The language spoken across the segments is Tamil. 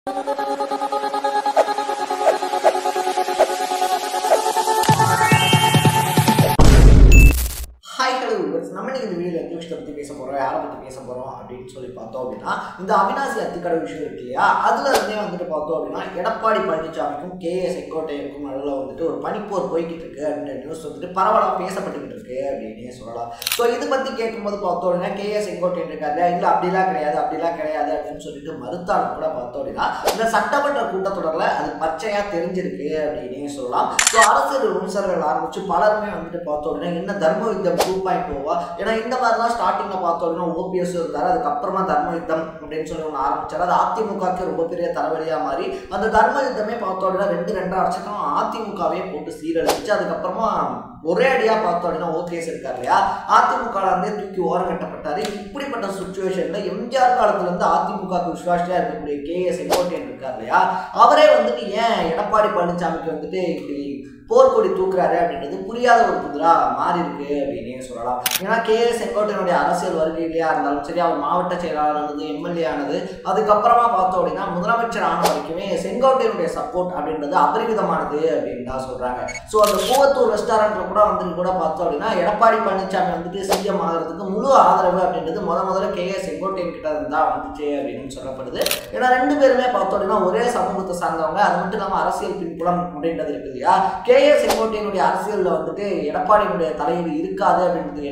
நம்ம இந்த வீடியோல எந்த விஷயத்தை பற்றி பேச போகிறோம், யாரை பற்றி பேச போகிறோம் அப்படின்னு சொல்லி பார்த்தோம் அப்படின்னா, இந்த அவினாசி அத்திக்கடவு விஷயம் இருக்கு இல்லையா, அதில் இருந்தே வந்துட்டு பார்த்தோம் அப்படின்னா எடப்பாடி பழனிசாமிக்கும் KA செங்கோட்டையனுக்கும் நடுவில் வந்துட்டு ஒரு பனிப்போர் போய்கிட்டு இருக்கு அப்படின்ற நியூஸ் வந்துட்டு பரவலாக பேசப்பட்டுக்கிட்டு இருக்கு அப்படின்னே சொல்லலாம். ஸோ இது பற்றி கேட்கும்போது பார்த்தோம் அப்படின்னா KA செங்கோட்டையன் இருக்காரு, இல்லை அப்படிலாம் கிடையாது அப்படின்னு சொல்லிட்டு மறுத்தாலும் கூட பார்த்தோம் அப்படின்னா இந்த சட்டமன்ற கூட்டத்தொடரில் அது பச்சையாக தெரிஞ்சிருக்கு அப்படின்னே சொல்லலாம். ஸோ அரசியல் விமர்சகர்கள் ஆரம்பிச்சு பலருமே வந்துட்டு பார்த்தோம் அப்படின்னா என்ன தர்ம யுத்தம் 2.0 ஏன்னா இந்த மாதிரிலாம் ஸ்டார்டிங்கில் பார்த்தோம் அப்படின்னா OPS இருந்தார், அதுக்கப்புறமா தர்ம யுத்தம் அப்படின்னு சொல்லி ஒன்று ஆரம்பிச்சார். அது அதிமுகவுக்கு ரொம்ப பெரிய தலைவலியாக மாறி அந்த தர்ம யுத்தமே பார்த்தோம் அப்படின்னா 2 வருஷம் அதிமுகவே போட்டு சீரழிச்சு அதுக்கப்புறமா ஒரே அடியாக பார்த்தோம் அப்படின்னா OPS இருக்கார் இல்லையா, அதிமுகலேருந்தே தூக்கி ஓரம் கட்டப்பட்டார். இப்படிப்பட்ட சுச்சுவேஷனில் எம்ஜிஆர் காலத்துலேருந்து அதிமுகவுக்கு விசுவாசியாக இருக்கக்கூடிய KA செங்கோட்டையன் இருக்கார் இல்லையா, அவரே வந்துட்டு ஏன் எடப்பாடி பழனிசாமிக்கு வந்துட்டு இப்படி போர்க்கொடி தூக்குறாரு அப்படின்றது புரியாத ஒரு புதிரா மாறி இருக்கு அப்படின்னே சொல்லலாம். ஏன்னா KA செங்கோட்டையனுடைய அரசியல் வருகையிலேயா இருந்தாலும் சரி, அவர் மாவட்ட செயலாளர் MLA ஆனது, அதுக்கப்புறமா பார்த்தோம் அப்படின்னா முதலமைச்சர் ஆன வரைக்குமே செங்கோட்டையனுடைய சப்போர்ட் அப்படின்றது அபரிவிதமானது அப்படின்னு தான் சொல்றாங்க. ஸோ அந்த கூவத்தூர் ரெஸ்டாரண்ட்ல கூட வந்துட்டு கூட பார்த்தோம் அப்படின்னா எடப்பாடி பழனிசாமி வந்துட்டு CM ஆகிறதுக்கு முழு ஆதரவு அப்படின்றது முதல்ல KA செங்கோட்டையன் கிட்ட இருந்தா வந்துச்சு அப்படின்னு சொல்லப்படுது. ஏன்னா 2 பேருமே பார்த்தோம் அப்படின்னா ஒரே சமூகத்தை சார்ந்தவங்க, அது மட்டும் இல்லாமல் அரசியல் பின்புலம் அப்படின்றது இருக்கு இல்லையா. KA செங்கோட்டையனுடைய அரசியலில் வந்துட்டு எடப்பாடியினுடைய தலையீடு இருக்காது அப்படின்றது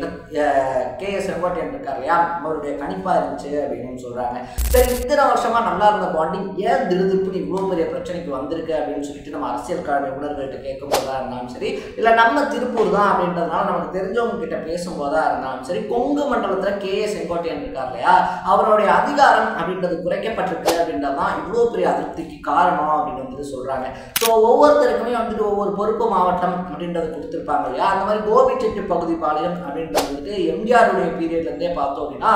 KA செங்கோட்டையன் இருக்கார் இல்லையா, அவருடைய கணிப்பாக இருந்துச்சு அப்படின்னு சொல்றாங்க. சரி, இத்தனை வருஷமா நல்லா இருந்த பாண்டிங் ஏன் திடுதிப்புன்னு இவ்வளோ பெரிய பிரச்சனைக்கு வந்திருக்கு அப்படின்னு சொல்லிட்டு நம்ம அரசியல் கழக நிபுணர்கள்ட்ட கேட்கும் போதா இருந்தாலும் சரி, இல்லை நம்ம திருப்பூர் தான் அப்படின்றதுனால நமக்கு தெரிஞ்சவங்க கிட்ட பேசும்போதா இருந்தாலும் சரி, கொங்கு மண்டலத்தில் KA செங்கோட்டையன் இருக்கார் இல்லையா, அவருடைய அதிகாரம் அப்படின்றது குறைக்கப்பட்டிருக்கு அப்படின்றது தான் இவ்வளோ பெரிய அதிருப்திக்கு காரணம் அப்படின்னு வந்துட்டு சொல்றாங்க. ஸோ ஒவ்வொருத்தருக்குமே வந்துட்டு ஒவ்வொரு பொறுப்பு மாவட்டம் அப்படின்றது கொடுத்துருப்பாங்க இல்லையா, அந்த மாதிரி கோபிச்செட்டி பகுதி பாளையம் அப்படின்றது வந்துட்டு எம்ஜிஆருடைய பீரியட்லேருந்தே பார்த்தோம் அப்படின்னா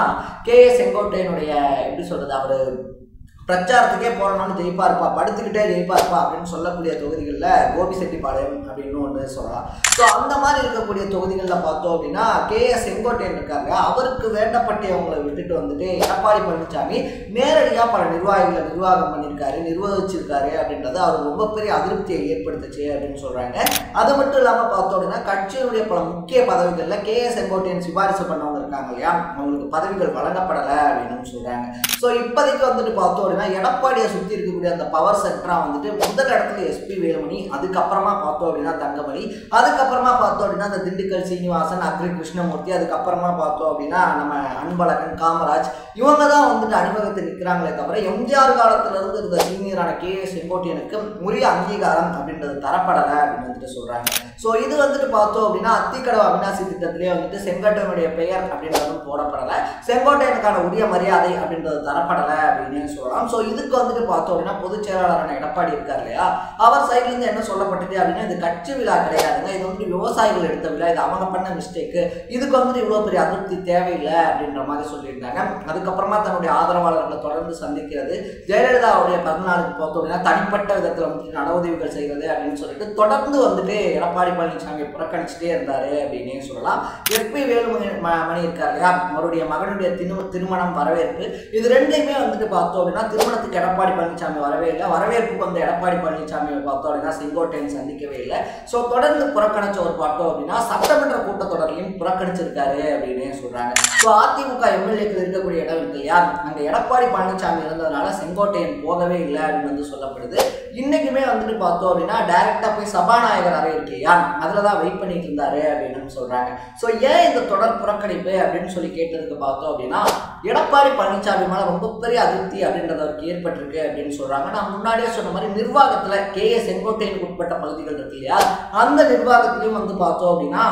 KA செங்கோட்டையனுடைய எப்படி சொல்றது, அவர் பிரச்சாரத்துக்கே போறனாலும் ஜெயிப்பா இருப்பா, படுத்துக்கிட்டே ஜெயிப்பா இருப்பா அப்படின்னு சொல்லக்கூடிய தொகுதிகளில் கோபிச்செட்டிப்பாளையம் அப்படின்னு ஒன்று சொல்லலாம். ஸோ அந்த மாதிரி இருக்கக்கூடிய தொகுதிகளில் பார்த்தோம் அப்படின்னா KA செங்கோட்டையன் இருக்காங்க, அவருக்கு வேண்டப்பட்டவங்களை விட்டுட்டு வந்துட்டு எடப்பாடி பழனிசாமி நேரடியாக பல நிர்வாகிகளை நிர்வாகம் பண்ணியிருக்காரு, நிர்வகிச்சிருக்காரு அப்படின்றது அவருக்கு ரொம்ப பெரிய அதிருப்தியை ஏற்படுத்துச்சு அப்படின்னு சொல்றாங்க. அது மட்டும் இல்லாமல் பார்த்தோம் அப்படின்னா கட்சியினுடைய பல முக்கிய பதவிகளில் KA செங்கோட்டையன் சிபாரிசு பண்ணவங்க இருக்காங்க இல்லையா, அவங்களுக்கு பதவிகள் வழங்கப்படலை அப்படின்னு சொல்றாங்க. ஸோ இப்போதைக்கு வந்துட்டு பார்த்தோம் எடப்பாடியை சுற்றி இருக்கக்கூடிய அந்த பவர் சென்டரா வந்துட்டு முதல் இடத்துல SP வேலுமணி, அதுக்கப்புறமா பார்த்தோம் அப்படின்னா தங்கமணி, அதுக்கப்புறமா பார்த்தோம் அப்படின்னா அந்த திண்டுக்கல் சீனிவாசன், அக்ரி கிருஷ்ணமூர்த்தி, அதுக்கப்புறமா பார்த்தோம் அப்படின்னா நம்ம அன்பழகன், காமராஜ், இவங்க தான் வந்துட்டு அணிவகுத்து நிற்கிறாங்களே தவிர எம்ஜிஆர் காலத்துல இருந்து இருந்த சீனியரான KA செங்கோட்டையனுக்கு உரிய அங்கீகாரம் அப்படின்றது தரப்படலை அப்படின்னு வந்துட்டு சொல்றாங்க. ஸோ இது வந்துட்டு பார்த்தோம் அப்படின்னா அத்திக்கடவு அவினாசி திட்டத்திலேயே வந்துட்டு செங்கோட்டையனுடைய பெயர் அப்படின்றதும் போடப்படலை, செங்கோட்டையனுக்கான உரிய மரியாதை அப்படின்றது தரப்படலை அப்படின்னு சொல்லலாம். ஸோ இதுக்கு வந்துட்டு பார்த்தோம் அப்படின்னா பொதுச் செயலாளரான எடப்பாடி இருக்கார் இல்லையா, அவர் சைட்லேருந்து என்ன சொல்லப்பட்டது அப்படின்னா இது கட்சி விழா கிடையாதுங்க, இது வந்துட்டு விவசாயிகள் எடுத்த விழா, இது அவங்க பண்ண மிஸ்டேக்கு, இதுக்கு வந்துட்டு இவ்வளோ பெரிய அதிருப்தி தேவையில்லை அப்படின்ற மாதிரி சொல்லியிருந்தாங்க. அதுக்கப்புறமா தன்னுடைய ஆதரவாளர்களை தொடர்ந்து சந்திக்கிறது, ஜெயலலிதாவுடைய பிறந்தநாளுக்கு பார்த்தோம் அப்படின்னா தனிப்பட்ட விதத்தில் வந்துட்டு நல உதவிகள் செய்கிறது அப்படின்னு சொல்லிட்டு தொடர்ந்து வந்துட்டு எடப்பாடி பழனிசாமியை புறக்கணிச்சுட்டே இருந்தாரு அப்படின்னே சொல்லலாம். SP வேலுமணி இருக்கார் இல்லையா, அவருடைய மகனுடைய திருமணம் வரவேற்பு, இது ரெண்டையுமே வந்துட்டு பார்த்தோம் அப்படின்னா திருமணத்துக்கு எடப்பாடி பழனிசாமி வரவே இல்லை, வரவேற்புக்கு வந்து எடப்பாடி பழனிசாமியை பார்த்தோம் அப்படின்னா செங்கோட்டையன் சந்திக்கவே இல்லை. ஸோ தொடர்ந்து புறக்கணிச்ச ஒரு பார்த்தோம் அப்படின்னா சட்டமன்ற கூட்டத்தொடரையும் புறக்கணிச்சிருக்காரு அப்படின்னு சொல்றாங்க. ஸோ அதிமுக MLAக்கள் இருக்கக்கூடிய இடம் இருக்கு இல்லையா, அங்கே எடப்பாடி பழனிசாமி இருந்ததுனால செங்கோட்டையன் போகவே இல்லை அப்படின்னு வந்து சொல்லப்படுது. இன்னைக்குமே வந்துட்டு பார்த்தோம் அப்படின்னா டைரக்டா போய் சபாநாயகர் அறை இருக்கு இல்லையா, அதில் தான் வெயிட் பண்ணிட்டு இருந்தாரு அப்படின்னு சொல்றாங்க. ஸோ ஏன் இந்த தொடர் புறக்கணிப்பு அப்படின்னு சொல்லி கேட்டதுக்கு பார்த்தோம் அப்படின்னா எடப்பாடி பழனிசாமி மேல ரொம்ப பெரிய அதிருப்தி அப்படின்றது அவருக்கு ஏற்பட்டிருக்கு அப்படின்னு சொல்றாங்க. நான் முன்னாடியே சொன்ன மாதிரி நிர்வாகத்துல KA செங்கோட்டையனுக்கு உட்பட்ட பகுதிகள் இருக்கு இல்லையா, அந்த நிர்வாகத்திலையும் வந்து பார்த்தோம் அப்படின்னா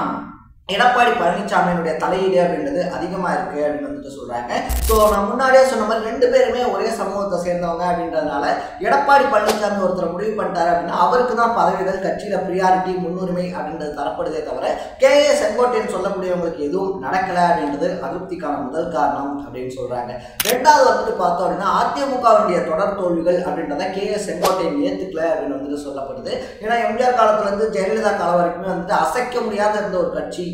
எடப்பாடி பழனிசாமியினுடைய தலையீடு அப்படின்றது அதிகமாக இருக்குது அப்படின்னு வந்துட்டு சொல்கிறாங்க. ஸோ நான் முன்னாடியே சொன்ன மாதிரி 2 பேருமே ஒரே சமூகத்தை சேர்ந்தவங்க அப்படின்றதுனால எடப்பாடி பழனிசாமி ஒருத்தர் முடிவு பண்ணிட்டாரு அப்படின்னா அவருக்கு தான் பதவிகள், கட்சியில் ப்ரியாரிட்டி, முன்னுரிமை அப்படின்றது தரப்படுதே தவிர KA செங்கோட்டையன் சொல்லக்கூடியவங்களுக்கு எதுவும் நடக்கலை அப்படின்றது அதிருப்திக்கான முதல் காரணம் அப்படின்னு சொல்கிறாங்க. 2வது வந்துட்டு பார்த்தோம் அப்படின்னா அதிமுகவுடைய தொடர் தோல்விகள் அப்படின்றத KA செங்கோட்டையன் ஏற்றுக்கல அப்படின்னு வந்துட்டு சொல்லப்படுது. ஏன்னா எம்ஜிஆர் காலத்துலேருந்து ஜெயலலிதா காலம் வரைக்குமே வந்துட்டு அசைக்க முடியாத இருந்த ஒரு கட்சி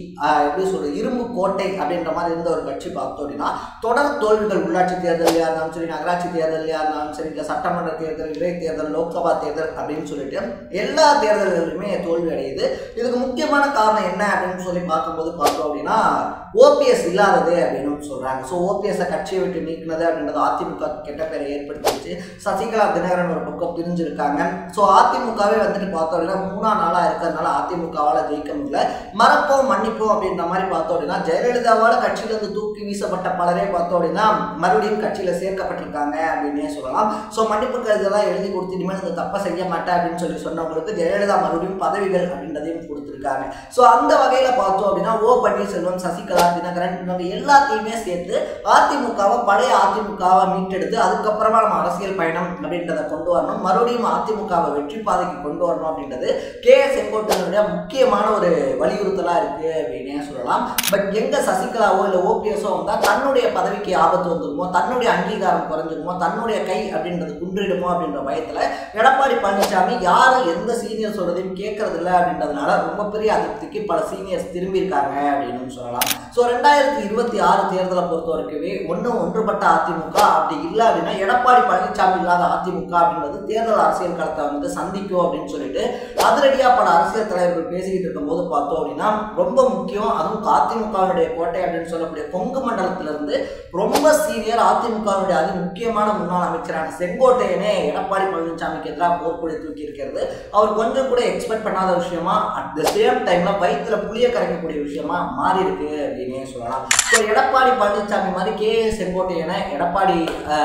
எப்படி சொல்றது இரும்பு கோட்டை அப்படின்ற மாதிரி இருந்த ஒரு கட்சி பார்த்தோம் அப்படின்னா தொடர் தோல்விகள் உள்ளாட்சி தேர்தலையா இருந்தாலும் சரி, நகராட்சி தேர்தலையா இருந்தாலும் சரி, இல்லை சட்டமன்ற தேர்தல், இடைத்தேர்தல், லோக்சபா தேர்தல் அப்படின்னு சொல்லிட்டு எல்லா தேர்தல்களுமே தோல்வி அடையுது. இதுக்கு முக்கியமான காரணம் என்ன அப்படின்னு சொல்லி பார்க்கும்போது பார்த்தோம் அப்படின்னா ஓபிஎஸ் இல்லாதது அப்படின்னு சொல்றாங்க. ஸோ ஓபிஎஸ்ஸை கட்சியை விட்டு நீக்கினது அப்படின்றது அதிமுக கெட்ட பேரை ஏற்படுத்திச்சு. சசிகலா தினகரன் ஒரு பக்கம் பிரிஞ்சிருக்காங்க. ஸோ அதிமுகவே வந்துட்டு பார்த்தோம் அப்படின்னா 3ஆம் நாளா இருக்கிறதுனால அதிமுகவால் ஜெயிக்க முடியல. மறப்போம் மன்னிப்போம் அப்படின்ற மாதிரி பார்த்தோம் அப்படின்னா ஜெயலலிதாவால் கட்சியிலிருந்து தூக்கி வீசப்பட்ட பலரே பார்த்தோம் அப்படின்னா மறுபடியும் கட்சியில சேர்க்கப்பட்டிருக்காங்க அப்படின்னே சொல்லலாம். ஸோ மன்னிப்பு கடிதெல்லாம் எழுதி கொடுத்து இனிமேல் இந்த தப்பை செய்ய மாட்டேன் அப்படின்னு சொல்லி சொன்னவங்களுக்கு ஜெயலலிதா மறுபடியும் பதவிகள் அப்படின்றதையும் கொடுத்துருக்காங்க. ஸோ அந்த வகையில பார்த்தோம் அப்படின்னா ஓ பன்னீர்செல்வம், சசிகலா, தினகரன் இவங்க எல்லாத்தையுமே சேர்த்து அதிமுகவை பழைய அதிமுகவை மீட்டெடுத்து அதுக்கப்புறமா நம்ம அரசியல் பயணம் அப்படின்றத கொண்டு வரணும், மறுபடியும் அதிமுகவை வெற்றி பாதைக்கு கொண்டு வரணும் அப்படின்றது செங்கோட்டையனுடைய முக்கியமான ஒரு வலியுறுத்தலா இருக்கு அப்படின்னே சொல்லலாம். பட் எங்க சசிகலாவோ இல்லை ஓபிஎஸோ வந்தா தன்னுடைய பதவிக்கு ஆபத்து வந்துருமோ, தன்னுடைய அங்கீகாரம் குறைஞ்சிருமோ, தன்னுடைய கை அப்படின்றது குன்றிடுமோ அப்படின்ற பயத்துல எடப்பாடி பழனிசாமி யாரும் எந்த சீனியர் சொல்றதையும் கேட்கறது இல்லை அப்படின்றதுனால ரொம்ப பெரிய அதிருப்திக்கு பல சீனியர்ஸ் திரும்பி இருக்காங்க அப்படின்னு சொல்லலாம். ஸோ 2026 தேர்தலை பொறுத்த வரைக்குமே ஒன்றுபட்ட அதிமுக அப்படி இல்லை அப்படின்னா எடப்பாடி பழனிசாமி இல்லாத அதிமுக அப்படின்றது தேர்தல் அரசியல் களத்தை வந்து சந்திக்கும் அப்படின்னு சொல்லிட்டு அதிரடியா பல அரசியல் தலைவர்கள் பேசிக்கிட்டு இருக்கும்போது பார்த்தோம் அப்படின்னா ரொம்ப முக்கியம், அதுவும் அதிமுகவுடைய கோட்டை அப்படின்னு சொல்லக்கூடிய கொங்கு மண்டலத்திலிருந்து ரொம்ப சீனியர் அதிமுகவுடைய அதி முக்கியமான முன்னாள் அமைச்சரான செங்கோட்டையனே எடப்பாடி பழனிசாமிக்கு எதிராக போர்க்கொடி தூக்கி இருக்கிறது அவர் கொஞ்சம் கூட எக்ஸ்பெக்ட் பண்ணாத விஷயமா, அட் த சேம் டைம்ல வயிற்றுல புளிய கரைக்கக்கூடிய விஷயமா மாறி இருக்கு அப்படின்னே சொல்லலாம். ஸோ எடப்பாடி பழனிசாமி மாதிரி செங்கோட்டையனை எடப்பாடி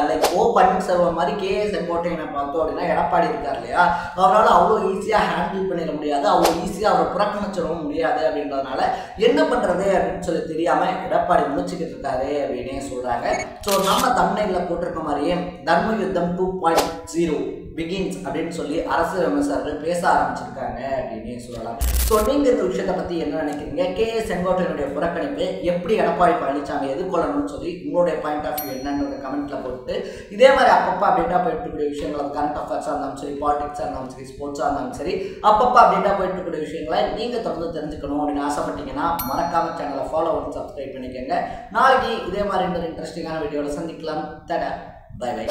லைக் ஓ பன்னீர்செல்வம் மாதிரி செங்கோட்டையனை பார்த்தோம் அப்படின்னா எடப்பாடி இருக்கார் இல்லையா, அவரால் அவ்வளோ ஈஸியாக ஹேண்டில் பண்ணிட முடியாது, அவ்வளோ ஈஸியாக அவரை புறக்கணிச்சிடவும் முடியாது அப்படின்றதுனால என்ன பண்றது அப்படின்னு சொல்லி தெரியாம எடப்பாடி முடிச்சுக்கிட்டு இருக்காரு அப்படின்னே சொல்றாங்க. ஸோ நம்ம தமிழ்நாட்டில் போட்டிருக்க மாதிரியே தர்ம யுத்தம் 2.0 பிகின்ஸ் அப்படின்னு சொல்லி அரசு விமர்சகர்கள் பேச ஆரம்பிச்சிருக்காங்க அப்படின்னு சொல்லலாம். ஸோ நீங்க இந்த விஷயத்தை பத்தி என்ன நினைக்கிறீங்க? செங்கோட்டையனுடைய புறக்கணிப்பு எப்படி எடப்பாடி பழனிசாமி எதிர்கொள்ளணும்னு சொல்லி உங்களுடைய பாயிண்ட் ஆஃப் வியூ என்னன்றத கமெண்ட்ல போட்டு இதே மாதிரி அப்பப்போ அப்டேட்டா போயிட்டு இருக்கக்கூடிய விஷயங்கள் கரண்ட் அஃபேர்ஸாக இருந்தாலும் சரி, பாலிடிக்ஸாக இருந்தாலும் சரி, ஸ்போர்ட்ஸாக இருந்தாலும் சரி, அப்பப்போ அப்டேட்டா போயிட்டு இருக்கக்கூடிய விஷயங்களை நீங்க தொடர்ந்து தெரிஞ்சுக்கணும் அப்படின்னு ஆசைப்பட்டீங்கன்னா மறக்காம சேனலை ஃபாலோ பண்ணி சப்ஸ்கிரைப் பண்ணிக்கோங்க. நாளைக்கு இதே மாதிரி இன்னொரு இன்ட்ரெஸ்டிங்கான வீடியோவில் சந்திக்கலாம். தட பை பை.